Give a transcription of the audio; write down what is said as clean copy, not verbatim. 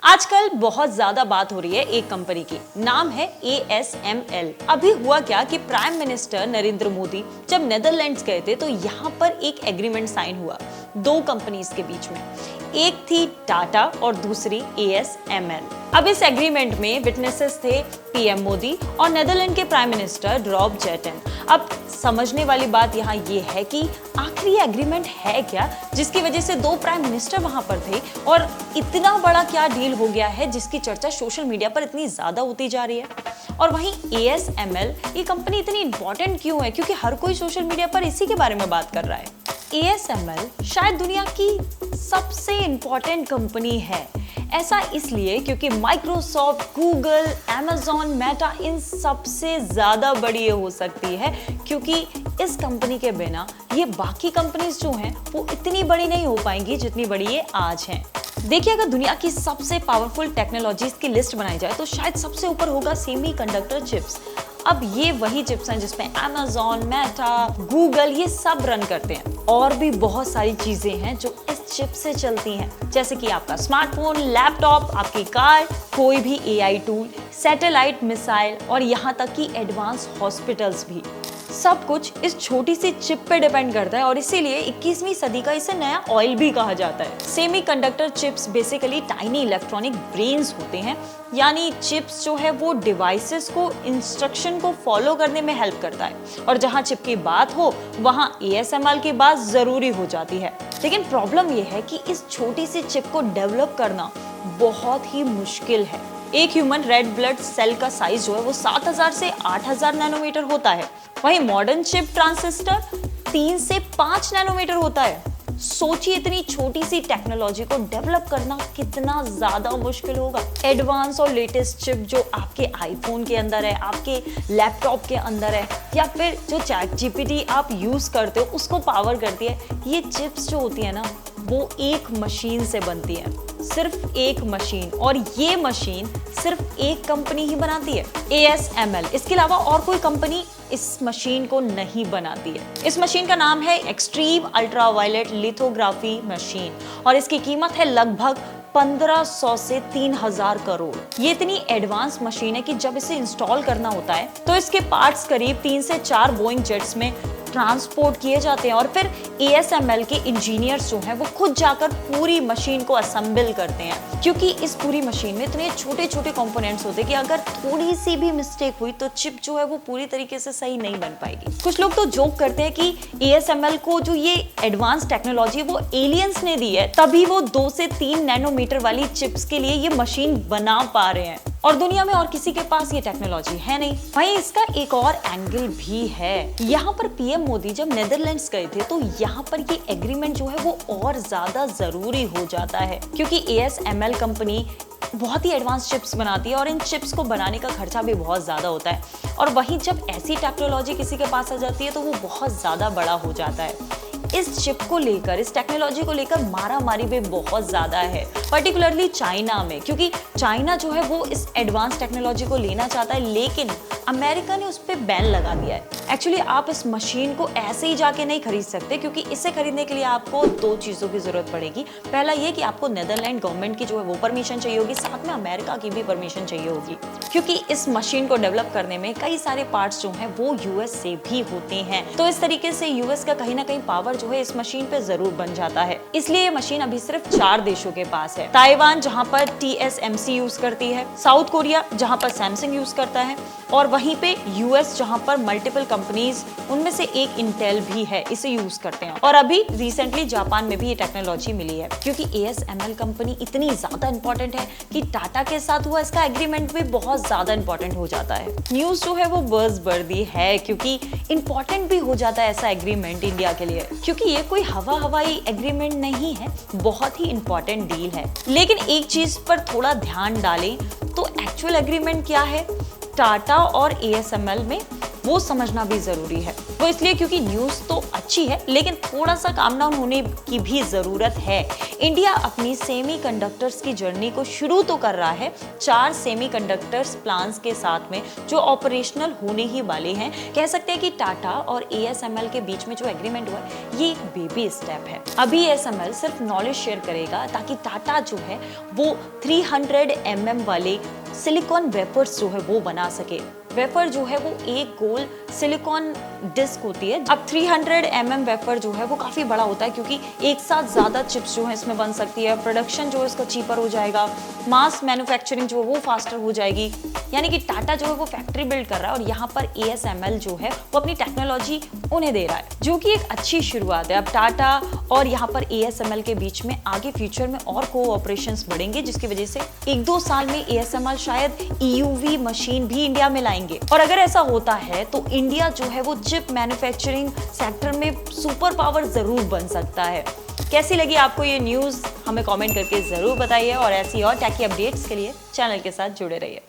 आजकल बहुत ज्यादा बात हो रही है एक कंपनी की, नाम है ASML। अभी हुआ क्या कि प्राइम मिनिस्टर नरेंद्र मोदी जब नेदरलैंड्स गए थे तो यहाँ पर एक एग्रीमेंट साइन हुआ दो कंपनीज के बीच में। एक थी टाटा और दूसरी ASML। अब इस एग्रीमेंट में विटनेसेस थे पीएम मोदी और नेदरलैंड के प्राइम मिनिस्टर रॉब जेटन। अब समझने वाली बात यहाँ ये है कि आखिर ये एग्रीमेंट है क्या, जिसकी वजह से दो प्राइम मिनिस्टर वहां पर थे और इतना बड़ा क्या डील हो गया है जिसकी चर्चा सोशल मीडिया पर इतनी ज्यादा होती जा रही है। और वहीं ASML ये कंपनी इतनी इंपॉर्टेंट क्यों है, क्योंकि हर कोई सोशल मीडिया पर इसी के बारे में बात कर रहा है। ASML शायद दुनिया की सबसे इंपॉर्टेंट कंपनी है। ऐसा इसलिए क्योंकि माइक्रोसॉफ्ट, गूगल, Amazon, मेटा इन सबसे ज्यादा बड़ी ये हो सकती है, क्योंकि इस कंपनी के बिना ये बाकी कंपनीज जो हैं वो इतनी बड़ी नहीं हो पाएंगी जितनी बड़ी ये आज हैं। देखिए, अगर दुनिया की सबसे पावरफुल टेक्नोलॉजीज की लिस्ट बनाई जाए तो शायद सबसे ऊपर होगा सेमीकंडक्टर चिप्स। अब ये वही चिप्स हैं जिसमें Amazon, मेटा, गूगल ये सब रन करते हैं। और भी बहुत सारी चीजें हैं जो इस चिप से चलती हैं, जैसे कि आपका स्मार्टफोन, लैपटॉप, आपकी कार, कोई भी AI टूल, सैटेलाइट, मिसाइल और यहाँ तक कि एडवांस हॉस्पिटल्स भी। सब कुछ इस छोटी सी चिप पे डिपेंड करता है और इसीलिए 21वीं सदी का इसे नया ऑयल भी कहा जाता है। Semiconductor chips basically tiny electronic brains होते हैं, यानी चिप्स जो है वो डिवाइसेस को इंस्ट्रक्शन को फॉलो करने में हेल्प करता है और जहां चिप की बात हो वहां ASML की बात जरूरी हो जाती है। लेकिन प्रॉब्लम यह है कि इस छोटी सी चिप को डेवलप करना बहुत ही मुश्किल है। एक ह्यूमन रेड ब्लड सेल का साइज जो है वो 7000 से 8000 नैनोमीटर होता है, वहीं मॉडर्न चिप ट्रांजिस्टर 3 से 5 नैनोमीटर होता है। सोचिए, इतनी छोटी सी टेक्नोलॉजी को डेवलप करना कितना ज्यादा मुश्किल होगा। एडवांस और लेटेस्ट चिप जो आपके आईफोन के अंदर है, आपके लैपटॉप के अंदर है, या फिर जो चैट GPT आप यूज करते हो उसको पावर करती है, ये चिप्स जो होती है ना वो एक मशीन से बनती है, सिर्फ एक मशीन, और ये मशीन सिर्फ एक कंपनी ही बनाती है, ASML। इसके अलावा और कोई कंपनी इस मशीन को नहीं बनाती है। इस मशीन का नाम है एक्सट्रीम अल्ट्रावायलेट लिथोग्राफी मशीन और इसकी कीमत है लगभग 1500 से 3000 करोड़। ये इतनी एडवांस मशीन है कि जब इसे इंस्टॉल करना होता है तो इसके पार्ट्स करीब 3 से 4 बोइंग जेट्स में ट्रांसपोर्ट किए जाते हैं और फिर ASML के इंजीनियर्स जो हैं वो खुद जाकर पूरी मशीन को असेंबल करते हैं, क्योंकि इस पूरी मशीन में इतने छोटे छोटे कंपोनेंट्स होते हैं कि अगर थोड़ी सी भी मिस्टेक हुई तो चिप जो है वो पूरी तरीके से सही नहीं बन पाएगी। कुछ लोग तो जोक करते हैं कि ASML को जो ये एडवांस टेक्नोलॉजी वो एलियंस ने दी है, तभी वो 2 से 3 नैनोमीटर वाली चिप्स के लिए ये मशीन बना पा रहे हैं और दुनिया में और किसी के पास ये टेक्नोलॉजी है नहीं। वहीं इसका एक और एंगल भी है। यहाँ पर पीएम मोदी जब नेदरलैंड्स गए थे तो यहाँ पर ये एग्रीमेंट जो है वो और ज्यादा जरूरी हो जाता है, क्योंकि ASML कंपनी बहुत ही एडवांस चिप्स बनाती है और इन चिप्स को बनाने का खर्चा भी बहुत ज्यादा होता है। और वहीं जब ऐसी टेक्नोलॉजी किसी के पास आ जाती है तो वो बहुत ज्यादा बड़ा हो जाता है। इस चिप को लेकर, इस टेक्नोलॉजी को लेकर मारामारी भी बहुत ज्यादा है, पर्टिकुलरली चाइना में, क्योंकि चाइना जो है वो इस एडवांस टेक्नोलॉजी को लेना चाहता है, लेकिन अमेरिका ने उस पर बैन लगा दिया है। एक्चुअली आप इस मशीन को ऐसे ही जाके नहीं खरीद सकते, क्योंकि इसे खरीदने के लिए आपको 2 चीजों की जरूरत पड़ेगी। पहला ये कि आपको नेदरलैंड गवर्नमेंट की जो है वो परमिशन चाहिए होगी, साथ में अमेरिका की भी परमिशन चाहिए होगी, क्योंकि इस मशीन को डेवलप करने में कई सारे पार्ट्स जो हैं वो US से भी होते हैं। तो इस तरीके से US का कहीं ना कहीं पावर जो है इस मशीन पे जरूर बन जाता है। इसलिए ये मशीन अभी सिर्फ 4 देशों के पास है। ताइवान जहां पर TSMC यूज करती है, साउथ कोरिया जहां पर सैमसंग यूज करता है, और वहीं पे US जहां पर मल्टीपल कंपनीज, उनमें से एक इंटेल भी है, इसे यूज करते हैं। और अभी रिसेंटली जापान में भी ये टेक्नोलॉजी मिली है, क्योंकि ASML कंपनी इतनी ज्यादा इंपॉर्टेंट है कि टाटा के साथ हुआ इसका एग्रीमेंट भी बहुत ज्यादा इंपॉर्टेंट हो जाता है। न्यूज जो है वो बज़ वर्दी है, क्योंकि इंपॉर्टेंट भी हो जाता है ऐसा एग्रीमेंट इंडिया के लिए, क्योंकि ये कोई हवाई एग्रीमेंट नहीं है, बहुत ही इंपॉर्टेंट डील है। लेकिन एक चीज पर थोड़ा ध्यान डालें तो एक्चुअल एग्रीमेंट क्या है टाटा और ASML में, वो समझना भी जरूरी है। वो इसलिए क्योंकि न्यूज़ तो अच्छी है लेकिन थोड़ा सा काम डाउन होने की भी ज़रूरत है। इंडिया अपनी सेमीकंडक्टर्स की जर्नी को शुरू तो कर रहा है 4 सेमीकंडक्टर्स प्लांट्स के साथ में जो ऑपरेशनल होने ही वाले हैं। कह सकते हैं कि टाटा और ASML के बीच में जो एग्रीमेंट हुआ है ये एक बेबी स्टेप है। अभी ASML सिर्फ नॉलेज शेयर करेगा ताकि टाटा जो है वो 300 mm वाले सिलिकॉन वेफर्स जो है वो बना सके। वेफर जो है वो एक गोल सिलिकॉन डिस्क होती है। अब 300 mm वेफर जो है वो काफ़ी बड़ा होता है क्योंकि एक साथ ज़्यादा चिप्स जो है इसमें बन सकती है। प्रोडक्शन जो है इसका चीपर हो जाएगा, मास मैन्युफैक्चरिंग जो है वो फास्टर हो जाएगी। यानी कि टाटा जो है वो फैक्ट्री बिल्ड कर रहा है और यहाँ पर ASML जो है वो अपनी टेक्नोलॉजी उन्हें दे रहा है, जो कि एक अच्छी शुरुआत है। अब टाटा और यहाँ पर ASML के बीच में आगे फ्यूचर में और कोऑपरेशंस बढ़ेंगे, जिसकी वजह से 1-2 साल में ASML शायद EUV मशीन भी इंडिया में लाएंगे। और अगर ऐसा होता है तो इंडिया जो है वो चिप मैन्युफैक्चरिंग सेक्टर में सुपर पावर जरूर बन सकता है। कैसी लगी आपको ये न्यूज़ हमें कमेंट करके जरूर बताइए और ऐसी और टेकी अपडेट्स के लिए चैनल के साथ जुड़े रहिए।